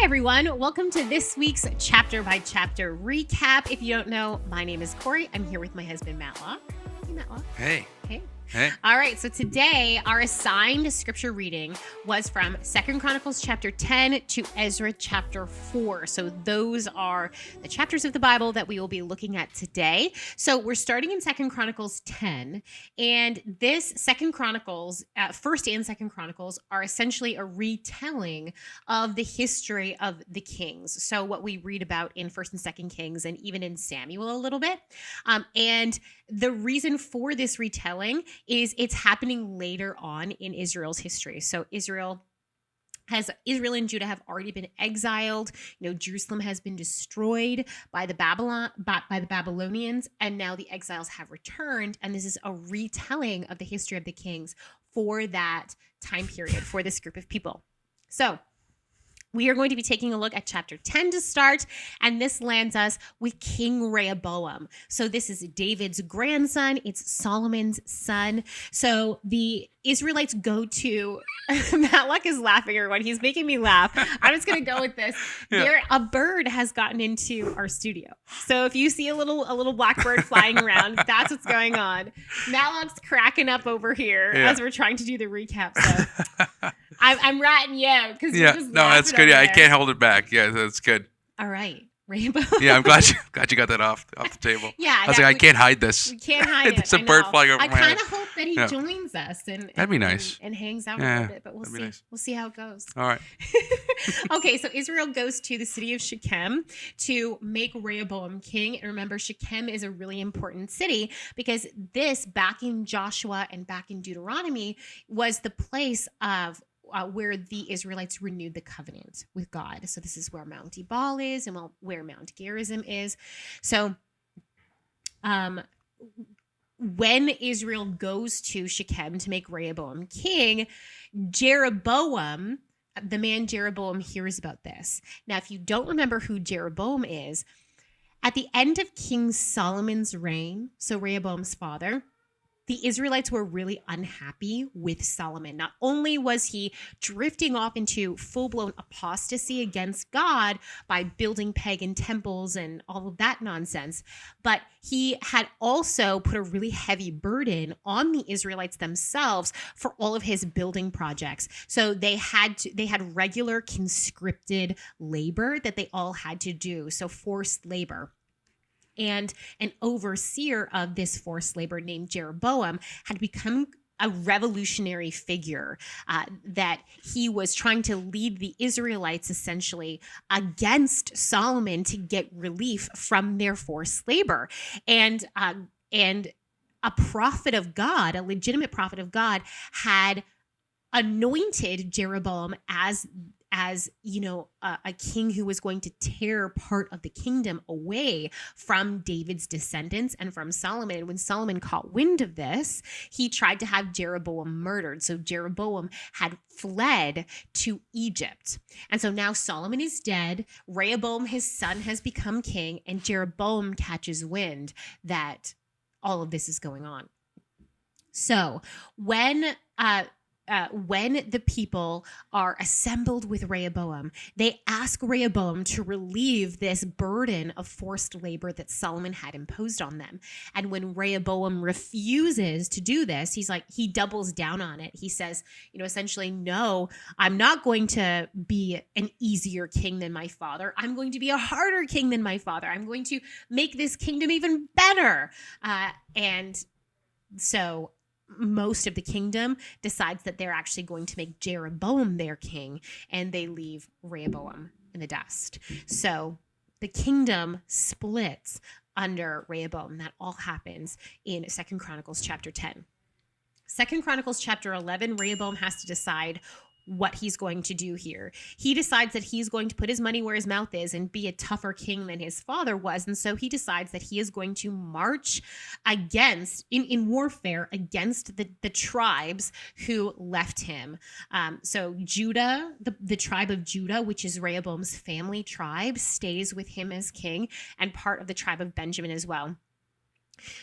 everyone. Welcome to this week's chapter by chapter recap. If you don't know, my name is Corie. I'm here with my husband, Matlock. Hey, Matlock. Hey. Hey. Hey. All right, so today our assigned scripture reading was from 2 Chronicles chapter 10 to Ezra chapter 4. So those are the chapters of the Bible that we will be looking at today. So we're starting in 2 Chronicles 10, and this 2 Chronicles, 1st and 2nd Chronicles are essentially a retelling of the history of the kings. So what we read about in 1st and 2nd Kings and even in Samuel a little bit. And the reason for this retelling is it's happening later on in Israel's history. So Israel and Judah have already been exiled. Jerusalem has been destroyed by the Babylonians, and now the exiles have returned. And this is a retelling of the history of the kings for that time period, for this group of people. So we are going to be taking a look at chapter 10 to start, and this lands us with King Rehoboam. So this is David's grandson. It's Solomon's son. So the Israelites go to, Matlock is laughing, everyone. He's making me laugh. I'm just going to go with this. Yeah. A bird has gotten into our studio. So if you see a little black bird flying around, that's what's going on. Matlock's cracking up over here as we're trying to do the recap. So I'm ratting you out because you're just laughing. That's good. Yeah, I can't hold it back. Yeah, that's good. All right. Rainbow. Yeah, I'm glad you got that off the table. Yeah, I was like, I can't hide this. We can't hide it. It's a bird flying over my head. I kind of hope that he joins us and that'd be nice and hangs out a little bit, but we'll see. Nice. We'll see how it goes. All right. Okay, so Israel goes to the city of Shechem to make Rehoboam king. And remember, Shechem is a really important city because this, back in Joshua and back in Deuteronomy, was the place of where the Israelites renewed the covenant with God. So this is where Mount Ebal is and where Mount Gerizim is. So when Israel goes to Shechem to make Rehoboam king, Jeroboam, the man Jeroboam, hears about this. Now, if you don't remember who Jeroboam is, at the end of King Solomon's reign, so Rehoboam's father, the Israelites were really unhappy with Solomon. Not only was he drifting off into full-blown apostasy against God by building pagan temples and all of that nonsense, but he had also put a really heavy burden on the Israelites themselves for all of his building projects. So they had regular conscripted labor that they all had to do, so forced labor. And an overseer of this forced labor named Jeroboam had become a revolutionary figure that he was trying to lead the Israelites essentially against Solomon to get relief from their forced labor. And a prophet of God, a legitimate prophet of God, had anointed Jeroboam as a king who was going to tear part of the kingdom away from David's descendants and from Solomon. And when Solomon caught wind of this, he tried to have Jeroboam murdered. So Jeroboam had fled to Egypt. And so now Solomon is dead. Rehoboam, his son, has become king, and Jeroboam catches wind that all of this is going on. So when the people are assembled with Rehoboam, they ask Rehoboam to relieve this burden of forced labor that Solomon had imposed on them. And when Rehoboam refuses to do this, he doubles down on it. He says, essentially, no, I'm not going to be an easier king than my father. I'm going to be a harder king than my father. I'm going to make this kingdom even better. And so most of the kingdom decides that they're actually going to make Jeroboam their king, and they leave Rehoboam in the dust. So the kingdom splits under Rehoboam. That all happens in 2 Chronicles chapter 10. 2 Chronicles chapter 11, Rehoboam has to decide what he's going to do here. He decides that he's going to put his money where his mouth is and be a tougher king than his father was. And so he decides that he is going to march in warfare against the tribes who left him. So Judah, the tribe of Judah, which is Rehoboam's family tribe, stays with him as king, and part of the tribe of Benjamin as well.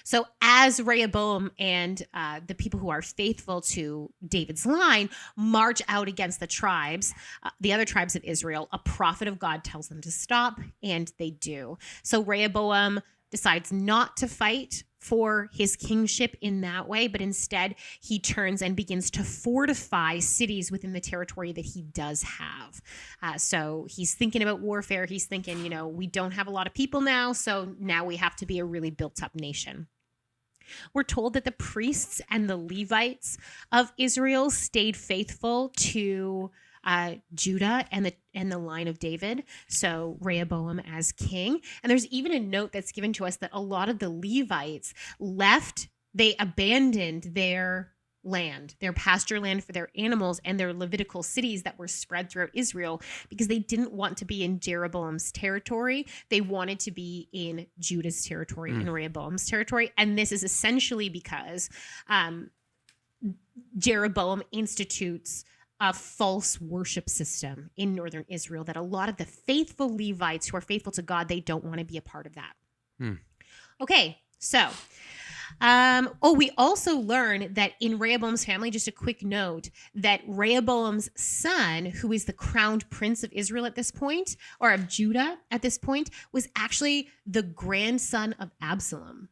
So as Rehoboam and the people who are faithful to David's line march out against the tribes, the other tribes of Israel, a prophet of God tells them to stop, and they do. So Rehoboam decides not to fight for his kingship in that way, but instead he turns and begins to fortify cities within the territory that he does have. So he's thinking about warfare. He's thinking, we don't have a lot of people now, so now we have to be a really built up nation. We're told that the priests and the Levites of Israel stayed faithful to Judah and the line of David, so Rehoboam as king. And there's even a note that's given to us that a lot of the Levites they abandoned their land, their pasture land for their animals and their Levitical cities that were spread throughout Israel because they didn't want to be in Jeroboam's territory. They wanted to be in Judah's territory, in Rehoboam's territory. And this is essentially because Jeroboam institutes a false worship system in northern Israel that a lot of the faithful Levites who are faithful to God, they don't want to be a part of that. Okay, so we also learn that in Rehoboam's family, just a quick note, that Rehoboam's son, who is the crowned prince of Israel at this point, or of Judah at this point, was actually the grandson of Absalom.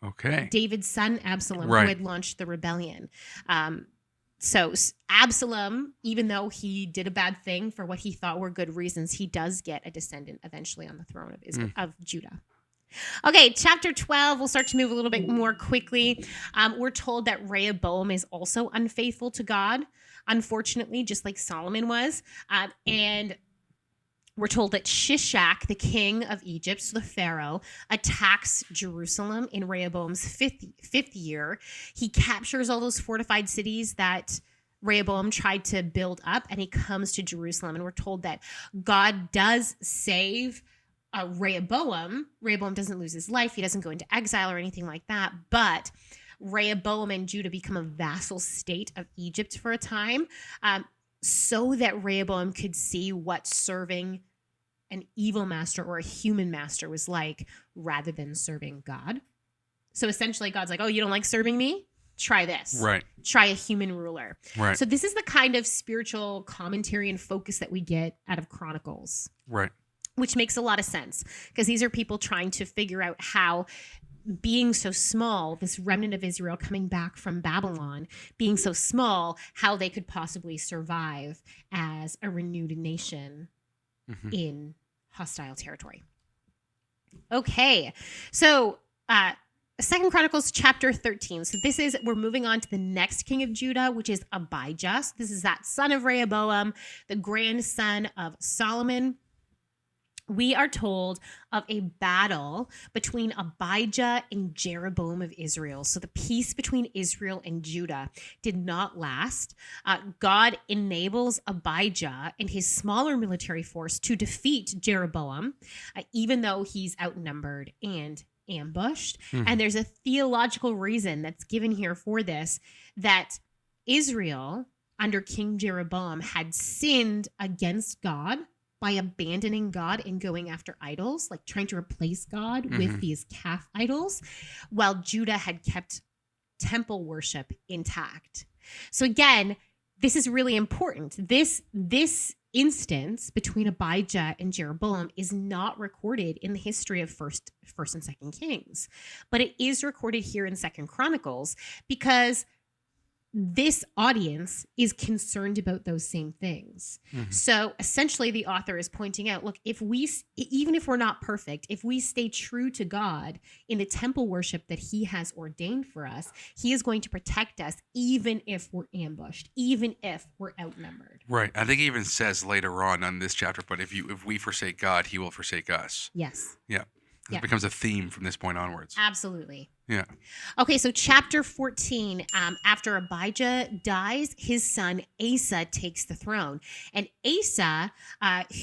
Okay. David's son, Absalom, who had launched the rebellion. So Absalom, even though he did a bad thing for what he thought were good reasons, he does get a descendant eventually on the throne of Israel, of Judah. Okay, chapter 12, we'll start to move a little bit more quickly. We're told that Rehoboam is also unfaithful to God, unfortunately, just like Solomon was. And we're told that Shishak, the king of Egypt, so the Pharaoh, attacks Jerusalem in Rehoboam's fifth year. He captures all those fortified cities that Rehoboam tried to build up, and he comes to Jerusalem. And we're told that God does save Rehoboam. Rehoboam doesn't lose his life. He doesn't go into exile or anything like that. But Rehoboam and Judah become a vassal state of Egypt for a time, so that Rehoboam could see what serving an evil master or a human master was like, rather than serving God. So essentially God's like, oh, you don't like serving me? Try this. Right. Try a human ruler. Right. So this is the kind of spiritual commentary and focus that we get out of Chronicles. Right. Which makes a lot of sense because these are people trying to figure out how being so small, this remnant of Israel coming back from Babylon, being so small, how they could possibly survive as a renewed nation in hostile territory. Okay, so 2 Chronicles chapter 13. So we're moving on to the next king of Judah, which is Abijah. So this is that son of Rehoboam, the grandson of Solomon. We are told of a battle between Abijah and Jeroboam of Israel. So the peace between Israel and Judah did not last. God enables Abijah and his smaller military force to defeat Jeroboam, even though he's outnumbered and ambushed. And there's a theological reason that's given here for this, that Israel under King Jeroboam had sinned against God by abandoning God and going after idols, like trying to replace God with these calf idols, while Judah had kept temple worship intact. So again, this is really important. This instance between Abijah and Jeroboam is not recorded in the history of First and Second Kings, but it is recorded here in Second Chronicles because this audience is concerned about those same things. So essentially the author is pointing out, look, even if we're not perfect, if we stay true to God in the temple worship that he has ordained for us, he is going to protect us even if we're ambushed, even if we're outnumbered. Right. I think he even says later on this chapter, but if we forsake God, he will forsake us. Yes. Yeah. It becomes a theme from this point onwards. Absolutely. Yeah. Okay, so chapter 14, after Abijah dies, his son Asa takes the throne. And Asa,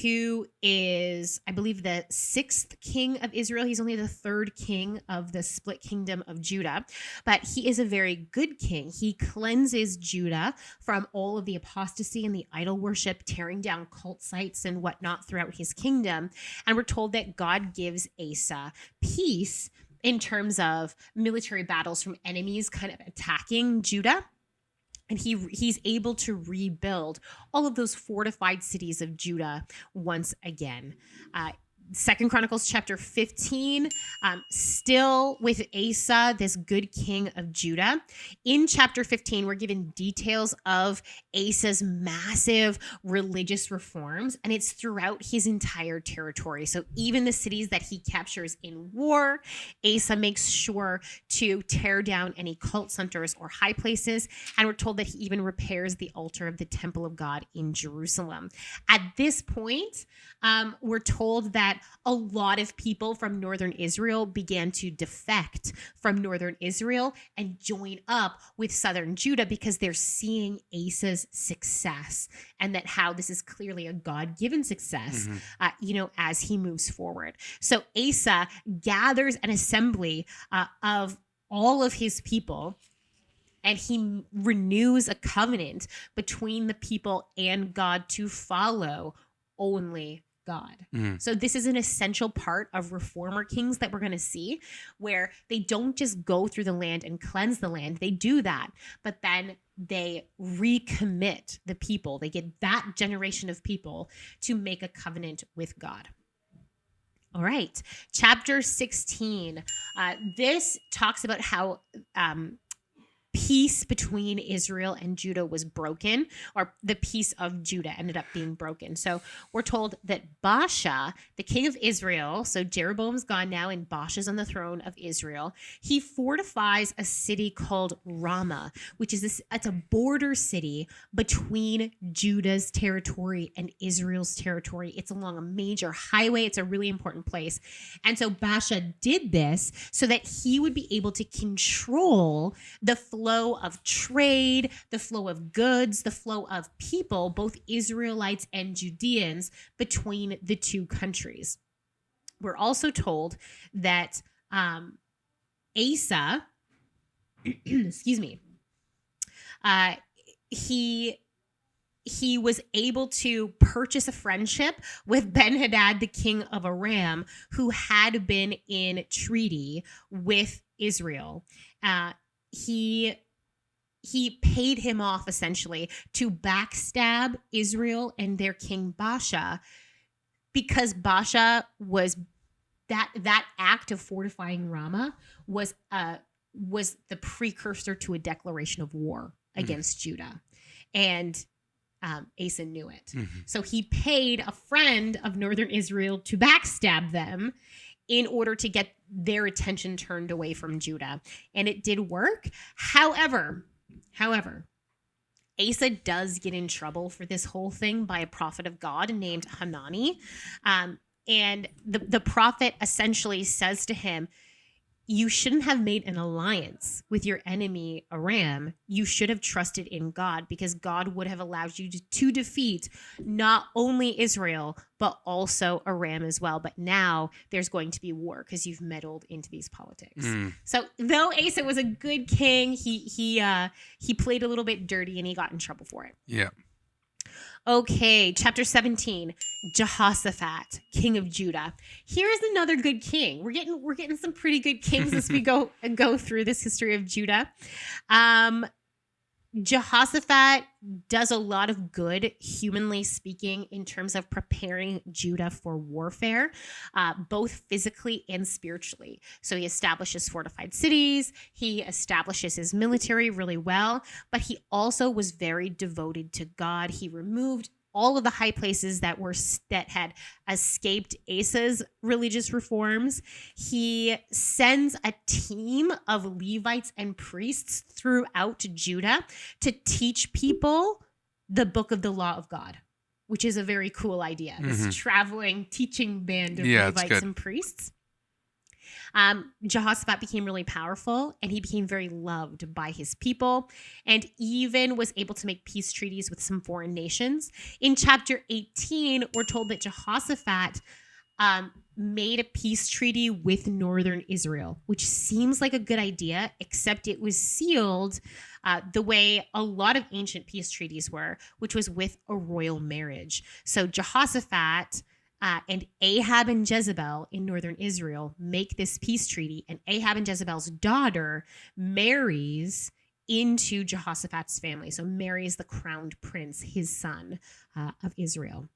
who is, I believe, the 6th king of Israel, he's only the 3rd king of the split kingdom of Judah, but he is a very good king. He cleanses Judah from all of the apostasy and the idol worship, tearing down cult sites and whatnot throughout his kingdom. And we're told that God gives Asa peace in terms of military battles from enemies kind of attacking Judah. And he's able to rebuild all of those fortified cities of Judah once again. 2 Chronicles chapter 15, still with Asa, this good king of Judah. In chapter 15, we're given details of Asa's massive religious reforms, and it's throughout his entire territory. So even the cities that he captures in war, Asa makes sure to tear down any cult centers or high places, and we're told that he even repairs the altar of the temple of God in Jerusalem. At this point, we're told that a lot of people from northern Israel began to defect from northern Israel and join up with southern Judah because they're seeing Asa's success, and that how this is clearly a God-given success, as he moves forward. So Asa gathers an assembly of all of his people, and he renews a covenant between the people and God to follow only God. So this is an essential part of reformer kings that we're going to see, where they don't just go through the land and cleanse the land. They do that, but then they recommit the people. They get that generation of people to make a covenant with God. All right. Chapter 16. This talks about how peace between Israel and Judah was broken, or the peace of Judah ended up being broken. So we're told that Baasha, the king of Israel, so Jeroboam's gone now and Baasha's on the throne of Israel, he fortifies a city called Ramah, which is it's a border city between Judah's territory and Israel's territory. It's along a major highway. It's a really important place. And so Baasha did this so that he would be able to control the flow of trade, the flow of goods, the flow of people, both Israelites and Judeans, between the two countries. We're also told that Asa, excuse me, he was able to purchase a friendship with Ben-Hadad, the king of Aram, who had been in treaty with Israel. He paid him off essentially to backstab Israel and their king Baasha, because Baasha was that act of fortifying Ramah was the precursor to a declaration of war against Judah, and Asa knew it. So he paid a friend of northern Israel to backstab them in order to get their attention turned away from Judah. And it did work. However, Asa does get in trouble for this whole thing by a prophet of God named Hanani. And the prophet essentially says to him, you shouldn't have made an alliance with your enemy Aram. You should have trusted in God, because God would have allowed you to defeat not only Israel, but also Aram as well. But now there's going to be war because you've meddled into these politics. So though Asa was a good king, he played a little bit dirty and he got in trouble for it. Yeah. Okay, chapter 17, Jehoshaphat, king of Judah. Here's another good king. We're getting some pretty good kings as we go through this history of Judah. Jehoshaphat does a lot of good, humanly speaking, in terms of preparing Judah for warfare, both physically and spiritually. So he establishes fortified cities. He establishes his military really well, but he also was very devoted to God. He removed all of the high places that had escaped Asa's religious reforms. He sends a team of Levites and priests throughout Judah to teach people the book of the law of God, which is a very cool idea. This traveling teaching band of Levites and priests. Jehoshaphat became really powerful, and he became very loved by his people, and even was able to make peace treaties with some foreign nations. In chapter 18, we're told that Jehoshaphat made a peace treaty with northern Israel, which seems like a good idea, except it was sealed the way a lot of ancient peace treaties were, which was with a royal marriage. So Jehoshaphat And Ahab and Jezebel in northern Israel make this peace treaty, and Ahab and Jezebel's daughter marries into Jehoshaphat's family. So marries the crowned prince, his son, of Israel.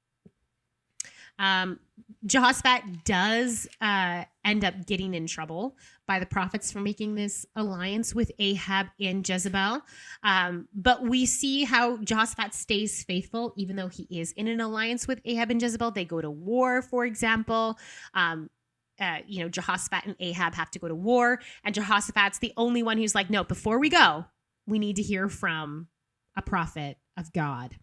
Jehoshaphat does end up getting in trouble by the prophets for making this alliance with Ahab and Jezebel. But we see how Jehoshaphat stays faithful, even though he is in an alliance with Ahab and Jezebel. They go to war, for example. Jehoshaphat and Ahab have to go to war, and Jehoshaphat's the only one who's like, no, before we go, we need to hear from a prophet of God.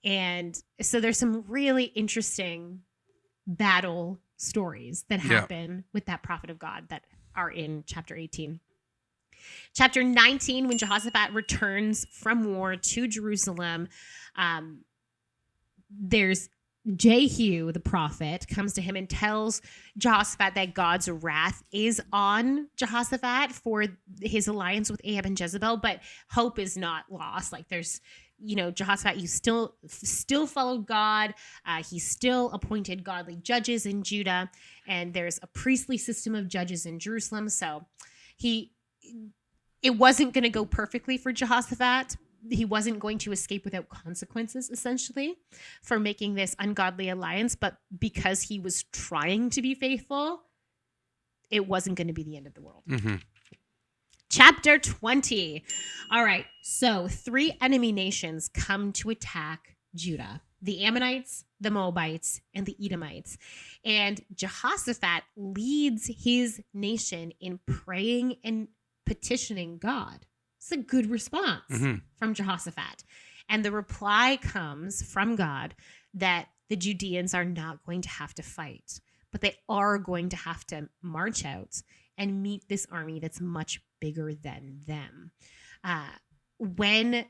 And so there's some really interesting battle stories that happen with that prophet of God that are in chapter 18. Chapter 19, when Jehoshaphat returns from war to Jerusalem, there's Jehu, the prophet, comes to him and tells Jehoshaphat that God's wrath is on Jehoshaphat for his alliance with Ahab and Jezebel, but hope is not lost. Like there's, Jehoshaphat, you still followed God. He still appointed godly judges in Judah, and there's a priestly system of judges in Jerusalem. So it wasn't going to go perfectly for Jehoshaphat. He wasn't going to escape without consequences, essentially, for making this ungodly alliance. But because he was trying to be faithful, it wasn't going to be the end of the world. Mm-hmm. Chapter 20. All right. So 3 enemy nations come to attack Judah: the Ammonites, the Moabites, and the Edomites. And Jehoshaphat leads his nation in praying and petitioning God. It's a good response from Jehoshaphat. And the reply comes from God that the Judeans are not going to have to fight, but they are going to have to march out and meet this army that's much bigger than them. When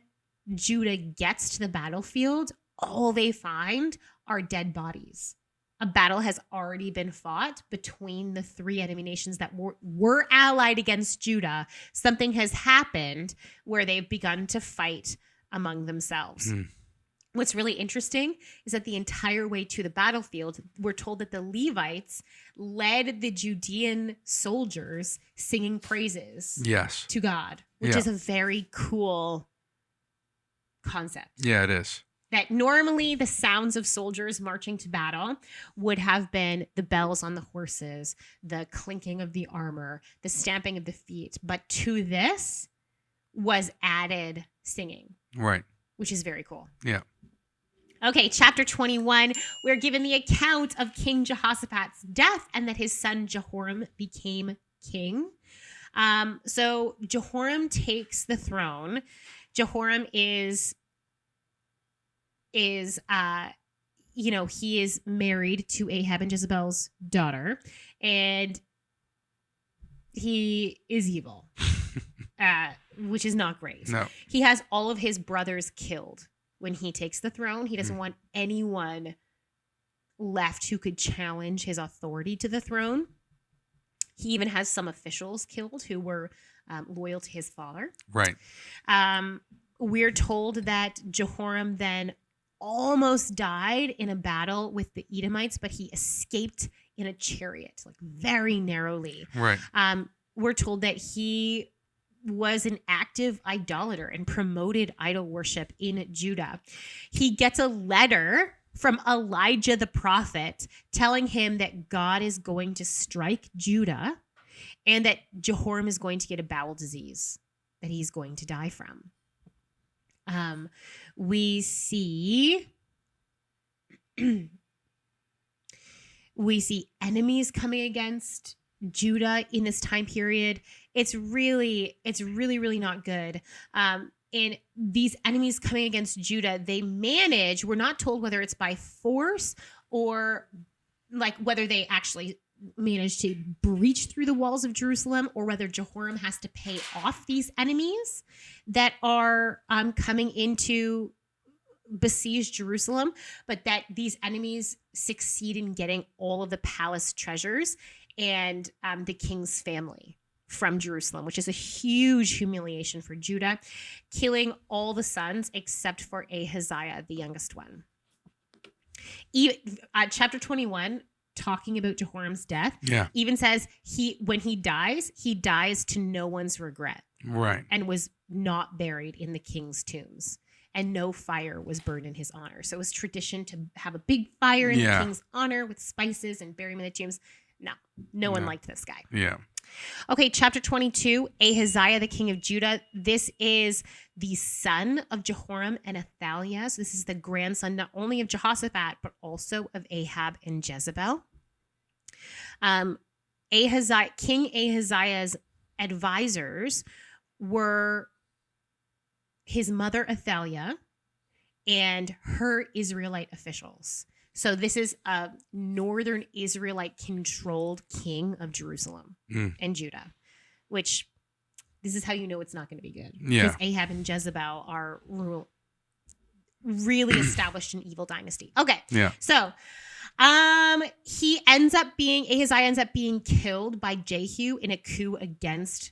Judah gets to the battlefield, all they find are dead bodies. A battle has already been fought between the 3 enemy nations that were allied against Judah. Something has happened where they've begun to fight among themselves. What's really interesting is that the entire way to the battlefield, we're told that the Levites led the Judean soldiers singing praises to God, which is a very cool concept. Yeah, it is. That normally the sounds of soldiers marching to battle would have been the bells on the horses, the clinking of the armor, the stamping of the feet. But to this was added singing. Right. Which is very cool. Yeah. Okay, chapter 21, we're given the account of King Jehoshaphat's death and that his son Jehoram became king. So Jehoram takes the throne. Jehoram is he is married to Ahab and Jezebel's daughter, and he is evil, which is not great. No. He has all of his brothers killed when he takes the throne. He doesn't want anyone left who could challenge his authority to the throne. He even has some officials killed who were loyal to his father. Right. We're told that Jehoram then almost died in a battle with the Edomites, but he escaped in a chariot, like very narrowly. Right. We're told that he was an active idolater and promoted idol worship in Judah. He gets a letter from Elijah the prophet telling him that God is going to strike Judah and that Jehoram is going to get a bowel disease that he's going to die from. We see enemies coming against Judah in this time period. It's really not good. And these enemies coming against Judah, they manage, we're not told whether it's by force or like whether they actually manage to breach through the walls of Jerusalem, or whether Jehoram has to pay off these enemies that are coming into besiege Jerusalem, but that these enemies succeed in getting all of the palace treasures and the king's family from Jerusalem, which is a huge humiliation for Judah, killing all the sons except for Ahaziah, the youngest one. Chapter 21, talking about Jehoram's death, Yeah. even says when he dies to no one's regret. Right. And was not buried in the king's tombs. And no fire was burned in his honor. So it was tradition to have a big fire in the king's honor with spices and bury him in the tombs. No one liked this guy. Yeah. Okay, chapter 22, Ahaziah, the king of Judah. This is the son of Jehoram and Athaliah. So this is the grandson not only of Jehoshaphat, but also of Ahab and Jezebel. King Ahaziah's advisors were his mother Athaliah and her Israelite officials. So this is a northern Israelite controlled king of Jerusalem and Judah, which this is how you know it's not going to be good. Yeah. Because Ahab and Jezebel are really established an evil dynasty. Okay. Yeah. So Ahaziah ends up being killed by Jehu in a coup against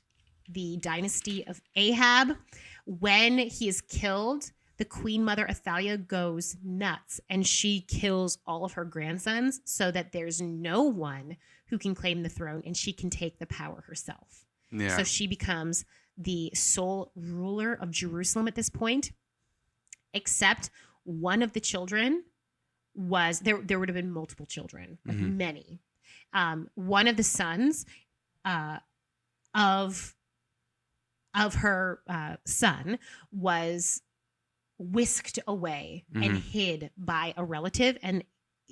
the dynasty of Ahab. When he is killed, the queen mother Athaliah goes nuts and she kills all of her grandsons so that there's no one who can claim the throne and she can take the power herself. Yeah. So she becomes the sole ruler of Jerusalem at this point, except one of the children was there would have been multiple children, like many. One of the sons of her son was whisked away and hid by a relative, and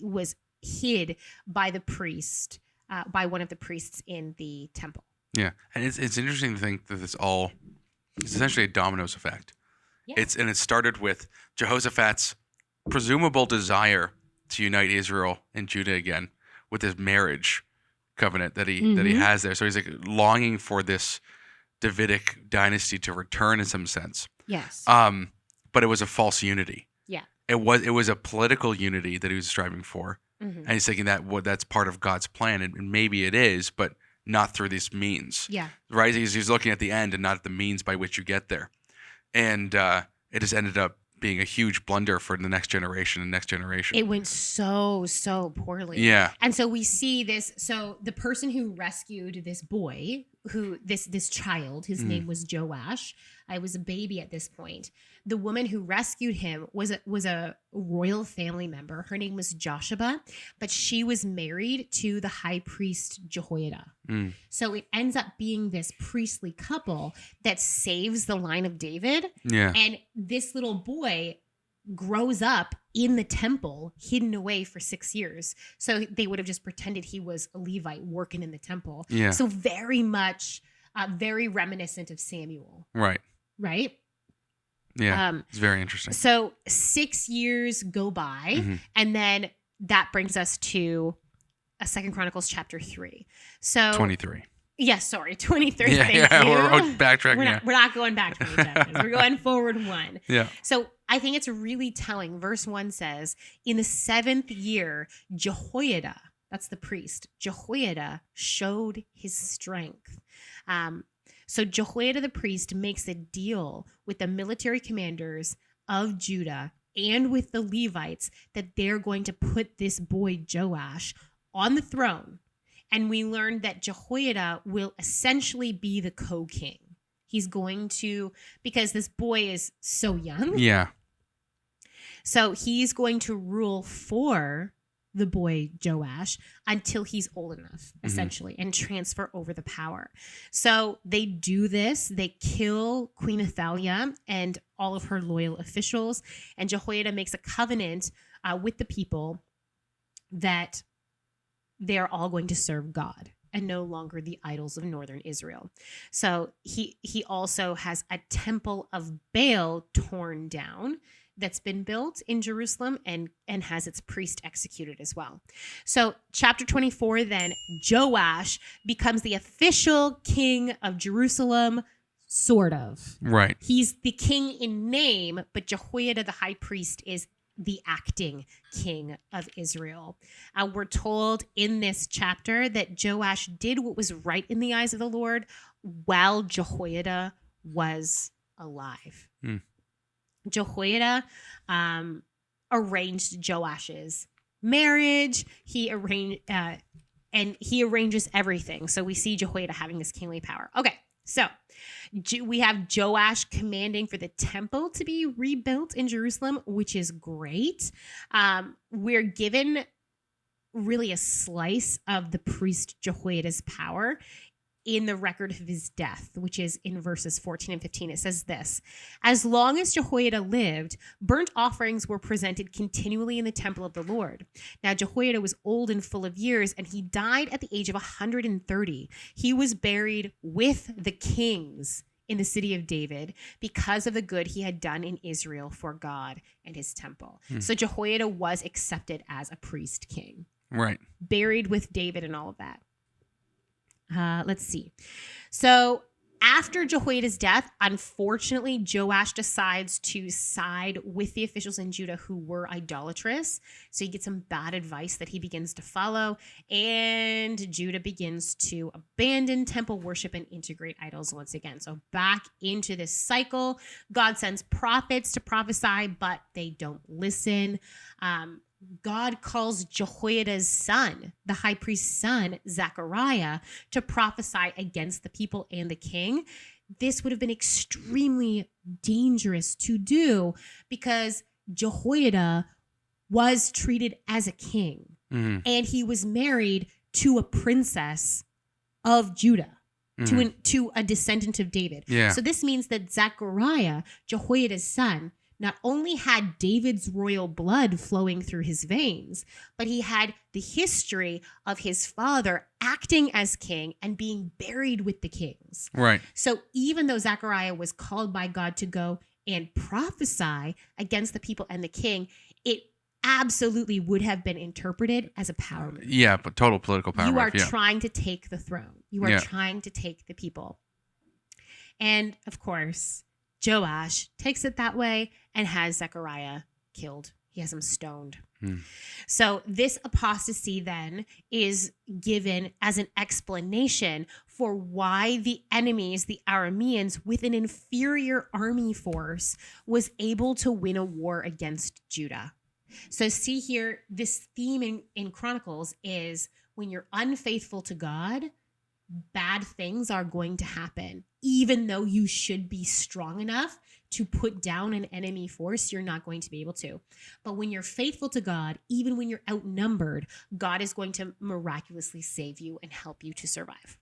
was hid by the priest, by one of the priests in the temple. Yeah, and it's interesting to think that it's essentially a dominoes effect. Yeah. It started with Jehoshaphat's presumable desire to unite Israel and Judah again with his marriage covenant that he has there. So he's like longing for this Davidic dynasty to return in some sense. Yes. But it was a false unity. Yeah. It was a political unity that he was striving for, and he's thinking that's part of God's plan, and maybe it is, but not through these means. Yeah. Right. He's looking at the end and not at the means by which you get there, and it just ended up being a huge blunder for the next generation and next generation. It went so poorly. Yeah. And so we see this. So the person who rescued this boy, this child, his name was Joash. I was a baby at this point. The woman who rescued him was a royal family member. Her name was Joshua, but she was married to the high priest Jehoiada. So it ends up being this priestly couple that saves the line of David. Yeah. And this little boy grows up in the temple, hidden away for 6 years. So they would have just pretended he was a Levite working in the temple. Yeah. So very much, very reminiscent of Samuel. Right. Right? Yeah. It's very interesting. So 6 years go by, and then that brings us to 2 Chronicles chapter 3. So 23. Yes, sorry, 23. Yeah, Thank yeah. you. We're backtracking. We're not going back 20 chapters. We're going forward one. Yeah. So I think it's really telling. Verse 1 says, in the 7th year, Jehoiada, that's the priest, Jehoiada showed his strength. So Jehoiada the priest makes a deal with the military commanders of Judah and with the Levites that they're going to put this boy Joash on the throne. And we learned that Jehoiada will essentially be the co-king. He's going to, because this boy is so young. Yeah. So he's going to rule for the boy Joash until he's old enough, essentially, and transfer over the power. So they do this. They kill Queen Athaliah and all of her loyal officials. And Jehoiada makes a covenant with the people that they're all going to serve God and no longer the idols of northern Israel. So he also has a temple of Baal torn down that's been built in Jerusalem and has its priest executed as well. So chapter 24, then Joash becomes the official king of Jerusalem, sort of. Right. He's the king in name, but Jehoiada, the high priest, is the acting king of Israel. We're told in this chapter that Joash did what was right in the eyes of the Lord while Jehoiada was alive. Jehoiada arranged Joash's marriage. He arranges everything. So we see Jehoiada having this kingly power. Okay, so we have Joash commanding for the temple to be rebuilt in Jerusalem, which is great. We're given really a slice of the priest Jehoiada's power in the record of his death, which is in verses 14 and 15. It says this: as long as Jehoiada lived, burnt offerings were presented continually in the temple of the Lord. Now Jehoiada was old and full of years, and he died at the age of 130. He was buried with the kings in the city of David because of the good he had done in Israel for God and his temple. So Jehoiada was accepted as a priest king. Right. Buried with David and all of that. Let's see. So after Jehoiada's death, unfortunately, Joash decides to side with the officials in Judah who were idolatrous. So he gets some bad advice that he begins to follow, and Judah begins to abandon temple worship and integrate idols once again. So back into this cycle. God sends prophets to prophesy, but they don't listen. God calls Jehoiada's son, the high priest's son, Zechariah, to prophesy against the people and the king. This would have been extremely dangerous to do because Jehoiada was treated as a king, and he was married to a princess of Judah, to a descendant of David. Yeah. So this means that Zechariah, Jehoiada's son, not only had David's royal blood flowing through his veins, but he had the history of his father acting as king and being buried with the kings. Right. So even though Zechariah was called by God to go and prophesy against the people and the king, it absolutely would have been interpreted as a power move. Yeah, but total political power You are move, yeah. trying to take the throne. You are trying to take the people. And of course, Joash takes it that way and has Zechariah killed. He has him stoned. So this apostasy then is given as an explanation for why the enemies, the Arameans, with an inferior army force, was able to win a war against Judah. So see here, this theme in Chronicles is when you're unfaithful to God, bad things are going to happen. Even though you should be strong enough to put down an enemy force, you're not going to be able to. But when you're faithful to God, even when you're outnumbered, God is going to miraculously save you and help you to survive.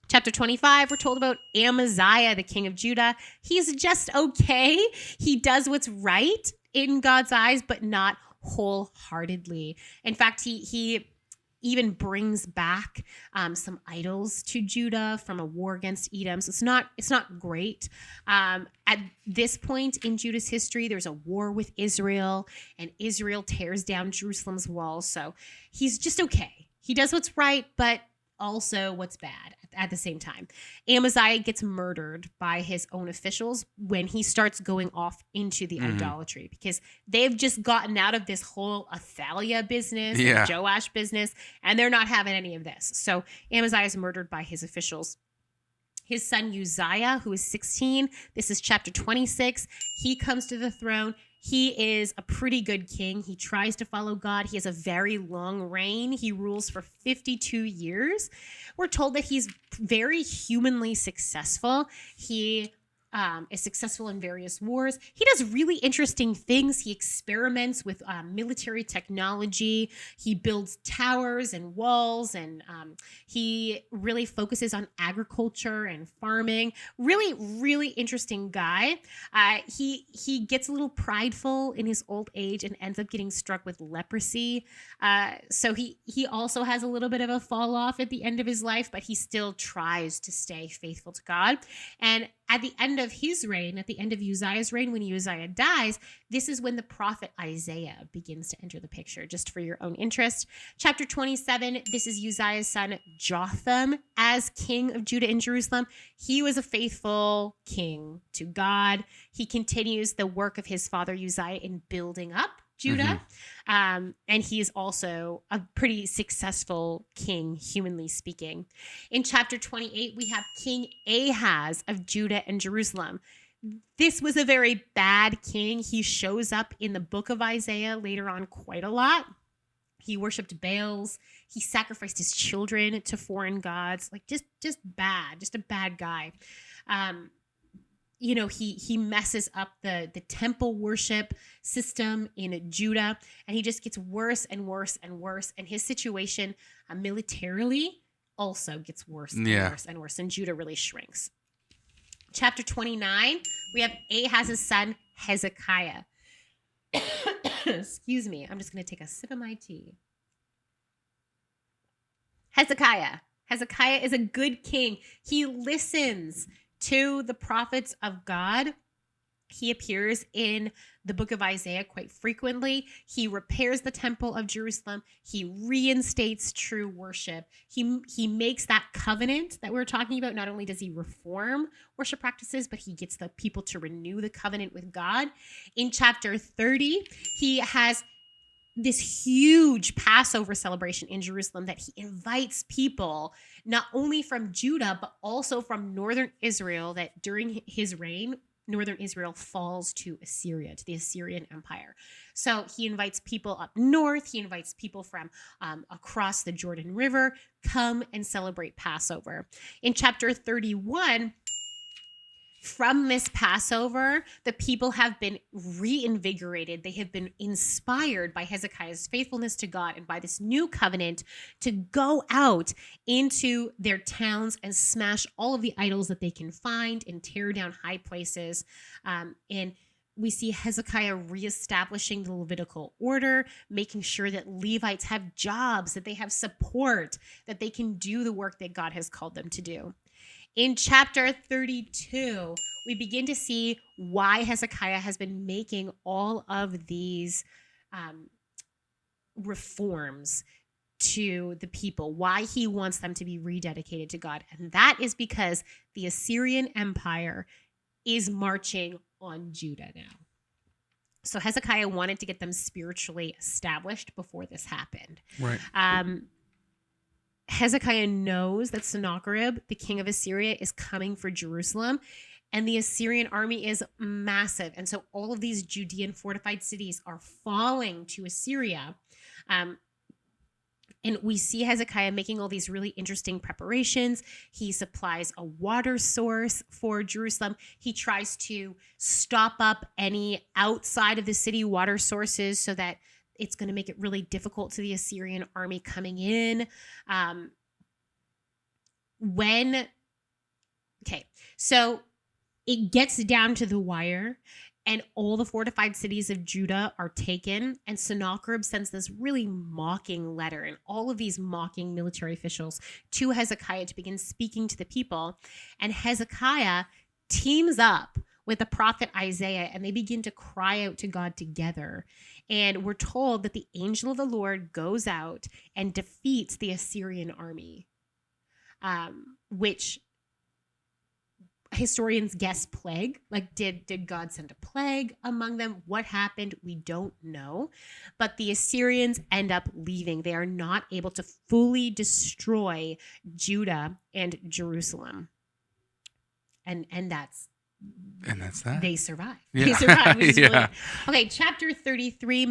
Chapter 25, we're told about Amaziah, the king of Judah. He's just okay. He does what's right in God's eyes, but not wholeheartedly. In fact, he even brings back some idols to Judah from a war against Edom. So it's not great. At this point in Judah's history, there's a war with Israel, and Israel tears down Jerusalem's walls. So he's just okay. He does what's right, but also what's bad at the same time. Amaziah gets murdered by his own officials when he starts going off into the idolatry, because they've just gotten out of this whole Athaliah business, and Joash business, and they're not having any of this. So Amaziah is murdered by his officials. His son Uzziah, who is 16, this is chapter 26, he comes to the throne. He is a pretty good king. He tries to follow God. He has a very long reign. He rules for 52 years. We're told that he's very humanly successful. He is successful in various wars. He does really interesting things. He experiments with military technology. He builds towers and walls, and he really focuses on agriculture and farming. Really, really interesting guy. He gets a little prideful in his old age and ends up getting struck with leprosy. So he also has a little bit of a fall off at the end of his life, but he still tries to stay faithful to God. And at the end of his reign, at the end of Uzziah's reign, when Uzziah dies, this is when the prophet Isaiah begins to enter the picture, just for your own interest. Chapter 27, this is Uzziah's son Jotham as king of Judah and Jerusalem. He was a faithful king to God. He continues the work of his father Uzziah in building up Judah. And he is also a pretty successful king, humanly speaking. In chapter 28, we have King Ahaz of Judah and Jerusalem. This was a very bad king. He shows up in the book of Isaiah later on quite a lot. He worshipped Baals. He sacrificed his children to foreign gods. Like just bad, just a bad guy. He messes up the temple worship system in Judah, and he just gets worse and worse and worse. And his situation militarily also gets worse and worse and worse. And Judah really shrinks. Chapter 29, we have Ahaz's son, Hezekiah. Excuse me. I'm just going to take a sip of my tea. Hezekiah. Hezekiah is a good king. He listens to the prophets of God. He appears in the book of Isaiah quite frequently. He repairs the temple of Jerusalem. He reinstates true worship. He makes that covenant that we were talking about. Not only does he reform worship practices, but he gets the people to renew the covenant with God. In chapter 30, he has this huge Passover celebration in Jerusalem that he invites people, not only from Judah, but also from northern Israel, that during his reign, northern Israel falls to Assyria, to the Assyrian Empire. So he invites people up north. He invites people from across the Jordan River, come and celebrate Passover. In chapter 31, from this Passover, the people have been reinvigorated. They have been inspired by Hezekiah's faithfulness to God and by this new covenant to go out into their towns and smash all of the idols that they can find and tear down high places. And we see Hezekiah reestablishing the Levitical order, making sure that Levites have jobs, that they have support, that they can do the work that God has called them to do. In chapter 32, we begin to see why Hezekiah has been making all of these reforms to the people, why he wants them to be rededicated to God. And that is because the Assyrian Empire is marching on Judah now. So Hezekiah wanted to get them spiritually established before this happened. Right. Hezekiah knows that Sennacherib, the king of Assyria, is coming for Jerusalem, and the Assyrian army is massive. And so all of these Judean fortified cities are falling to Assyria. And we see Hezekiah making all these really interesting preparations. He supplies a water source for Jerusalem. He tries to stop up any outside of the city water sources so that it's going to make it really difficult to the Assyrian army coming in. So it gets down to the wire, and all the fortified cities of Judah are taken, and Sennacherib sends this really mocking letter and all of these mocking military officials to Hezekiah to begin speaking to the people. And Hezekiah teams up with the prophet Isaiah, and they begin to cry out to God together. And we're told that the angel of the Lord goes out and defeats the Assyrian army, which historians guess plague. Like, did God send a plague among them? What happened? We don't know. But the Assyrians end up leaving. They are not able to fully destroy Judah and Jerusalem. And that's that. They survive. Yeah. They survive. Which is Yeah. really, okay, chapter 33,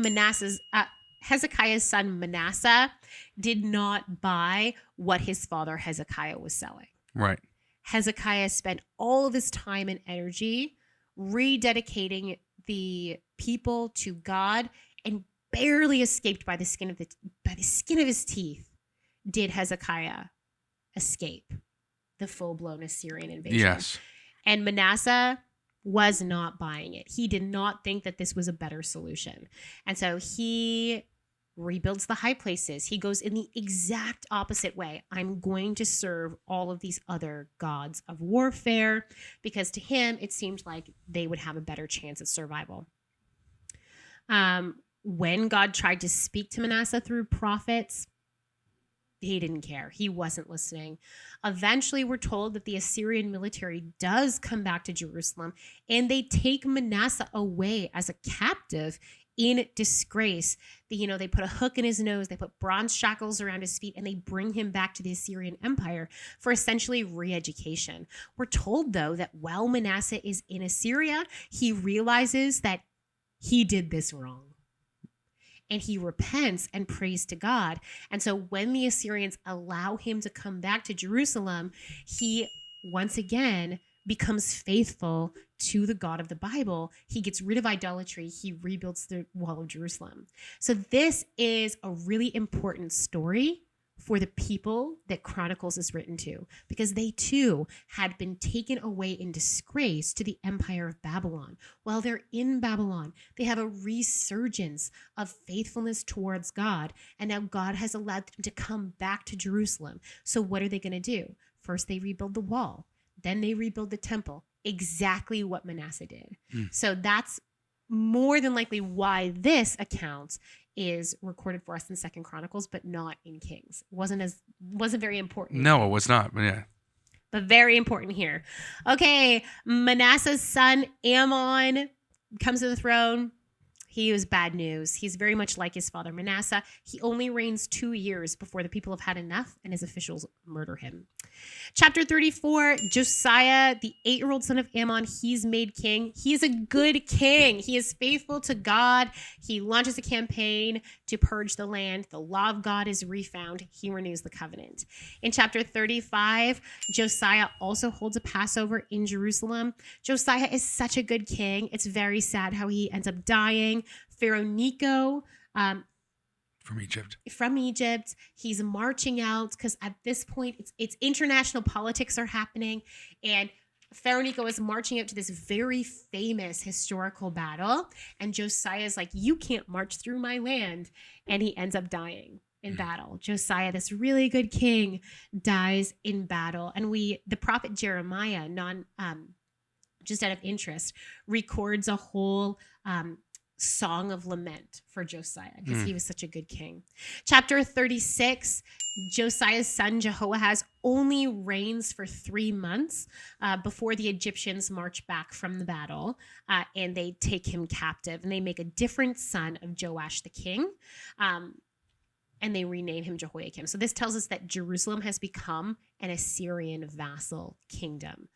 Hezekiah's son Manasseh did not buy what his father Hezekiah was selling. Right. Hezekiah spent all of his time and energy rededicating the people to God, and barely escaped by the skin of his teeth did Hezekiah escape the full-blown Assyrian invasion. Yes. And Manasseh was not buying it. He did not think that this was a better solution. And so he rebuilds the high places. He goes in the exact opposite way. I'm going to serve all of these other gods of warfare, because to him, it seemed like they would have a better chance at survival. When God tried to speak to Manasseh through prophets, he didn't care. He wasn't listening. Eventually, we're told that the Assyrian military does come back to Jerusalem, and they take Manasseh away as a captive in disgrace. They put a hook in his nose, they put bronze shackles around his feet, and they bring him back to the Assyrian Empire for essentially re-education. We're told, though, that while Manasseh is in Assyria, he realizes that he did this wrong. and he repents and prays to God. And so when the Assyrians allow him to come back to Jerusalem, he once again becomes faithful to the God of the Bible. He gets rid of idolatry. He rebuilds the wall of Jerusalem. So this is a really important story for the people that Chronicles is written to, because they too had been taken away in disgrace to the empire of Babylon. While they're in Babylon, they have a resurgence of faithfulness towards God, and now God has allowed them to come back to Jerusalem. So what are they going to do? First, they rebuild the wall. Then they rebuild the temple, exactly what Manasseh did. So that's more than likely why this account is recorded for us in Second Chronicles, but not in Kings. It wasn't very important. No, it was not. But yeah. But very important here. Okay, Manasseh's son Amon comes to the throne. He was bad news. He's very much like his father Manasseh. He only reigns 2 years before the people have had enough and his officials murder him. Chapter 34, Josiah, the 8-year-old son of Amon, he's made king. He is a good king. He is faithful to God. He launches a campaign to purge the land. The law of God is refound. He renews the covenant. In chapter 35, Josiah also holds a Passover in Jerusalem. Josiah is such a good king. It's very sad how he ends up dying. Pharaoh Necho, from Egypt, he's marching out because at this point it's international politics are happening, and Pharaoh Necho is marching out to this very famous historical battle, and Josiah is like, you can't march through my land, and he ends up dying in battle. Josiah, this really good king, dies in battle, and the prophet Jeremiah, just out of interest, records a whole song of lament for Josiah because he was such a good king. Chapter 36, Josiah's son Jehoahaz only reigns for 3 months before the Egyptians march back from the battle and they take him captive, and they make a different son of Joash the king, and they rename him Jehoiakim. So this tells us that Jerusalem has become an Assyrian vassal kingdom.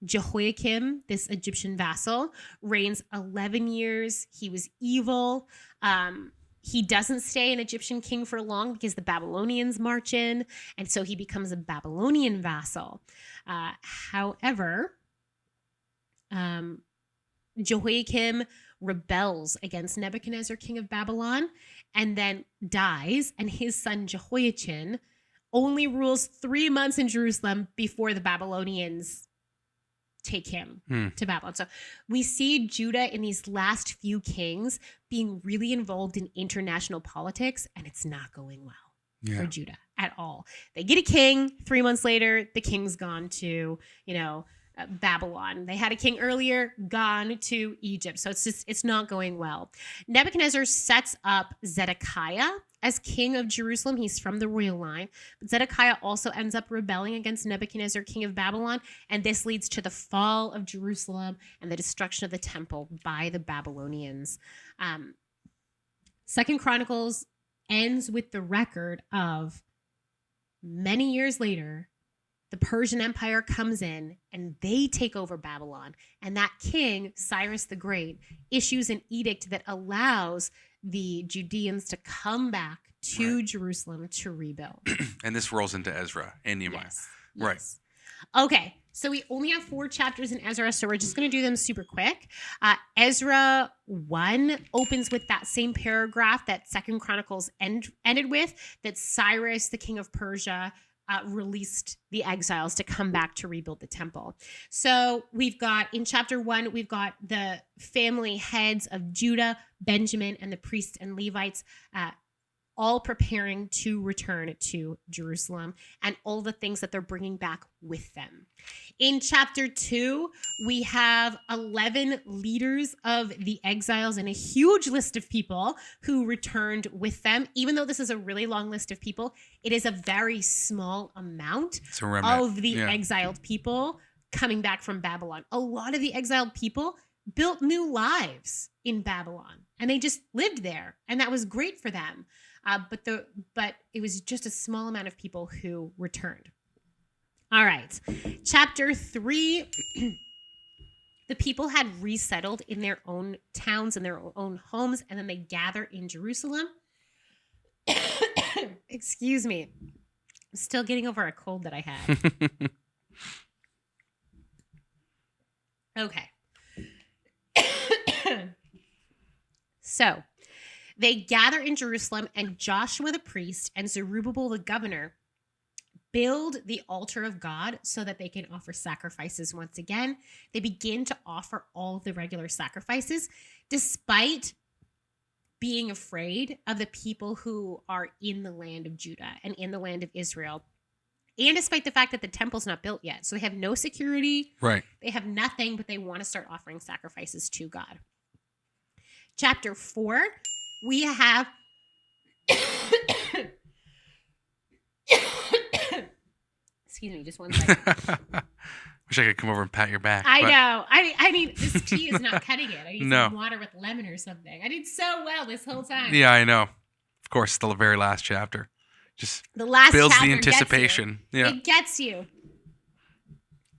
Jehoiakim, this Egyptian vassal, reigns 11 years. He was evil. He doesn't stay an Egyptian king for long because the Babylonians march in, and so he becomes a Babylonian vassal. However, Jehoiakim rebels against Nebuchadnezzar, king of Babylon, and then dies, and his son Jehoiachin only rules 3 months in Jerusalem before the Babylonians take him to Babylon. So we see Judah in these last few kings being really involved in international politics, and it's not going well for Judah at all. They get a king. 3 months later, the king's gone to, Babylon. They had a king earlier, gone to Egypt. So it's not going well. Nebuchadnezzar sets up Zedekiah as king of Jerusalem. He's from the royal line. But Zedekiah also ends up rebelling against Nebuchadnezzar, king of Babylon. And this leads to the fall of Jerusalem and the destruction of the temple by the Babylonians. Second Chronicles ends with the record of many years later, the Persian Empire comes in and they take over Babylon. And that king, Cyrus the Great, issues an edict that allows the Judeans to come back to Jerusalem to rebuild. And this rolls into Ezra and Nehemiah. Yes. Right. Okay, so we only have 4 chapters in Ezra, so we're just going to do them super quick. Ezra 1 opens with that same paragraph that Second Chronicles ended with, that Cyrus, the king of Persia, released the exiles to come back to rebuild the temple. So we've got, in chapter 1, we've got the family heads of Judah, Benjamin, and the priests and Levites all preparing to return to Jerusalem and all the things that they're bringing back with them. In chapter 2, we have 11 leaders of the exiles and a huge list of people who returned with them. Even though this is a really long list of people, it is a very small amount of the exiled people coming back from Babylon. A lot of the exiled people built new lives in Babylon, and they just lived there, and that was great for them. But it was just a small amount of people who returned. All right. Chapter 3 The people had resettled in their own towns and their own homes, and then they gather in Jerusalem. Excuse me. I'm still getting over a cold that I had. Okay. So they gather in Jerusalem, and Joshua the priest and Zerubbabel the governor build the altar of God so that they can offer sacrifices once again. They begin to offer all of the regular sacrifices, despite being afraid of the people who are in the land of Judah and in the land of Israel. And despite the fact that the temple's not built yet. So they have no security. Right. They have nothing, but they want to start offering sacrifices to God. Chapter 4, we have... Excuse me, just one second. Wish I could come over and pat your back. I know. I mean, this tea is not cutting it. I need No. some water with lemon or something. I did so well this whole time. Yeah, I know. Of course, the very last chapter. Just The last builds chapter the anticipation. Gets you. Yeah. It gets you.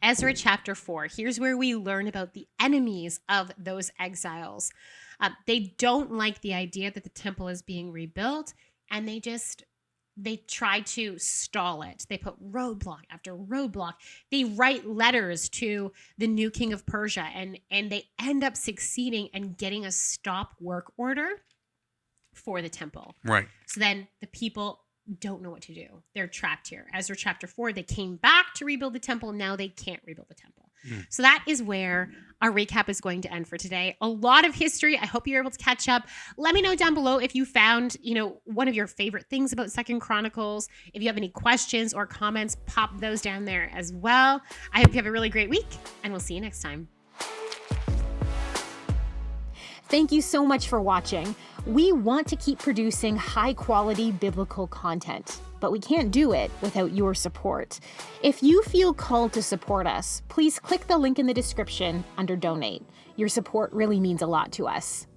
Ezra chapter 4. Here's where we learn about the enemies of those exiles. They don't like the idea that the temple is being rebuilt, and they try to stall it. They put roadblock after roadblock. They write letters to the new king of Persia, and they end up succeeding and getting a stop work order for the temple. Right. So then the people don't know what to do. They're trapped here. Ezra chapter 4, they came back to rebuild the temple. Now they can't rebuild the temple. So that is where our recap is going to end for today. A lot of history. I hope you're able to catch up. Let me know down below if you found, one of your favorite things about 2nd Chronicles. If you have any questions or comments, pop those down there as well. I hope you have a really great week, and we'll see you next time. Thank you so much for watching. We want to keep producing high-quality biblical content, but we can't do it without your support. If you feel called to support us, please click the link in the description under Donate. Your support really means a lot to us.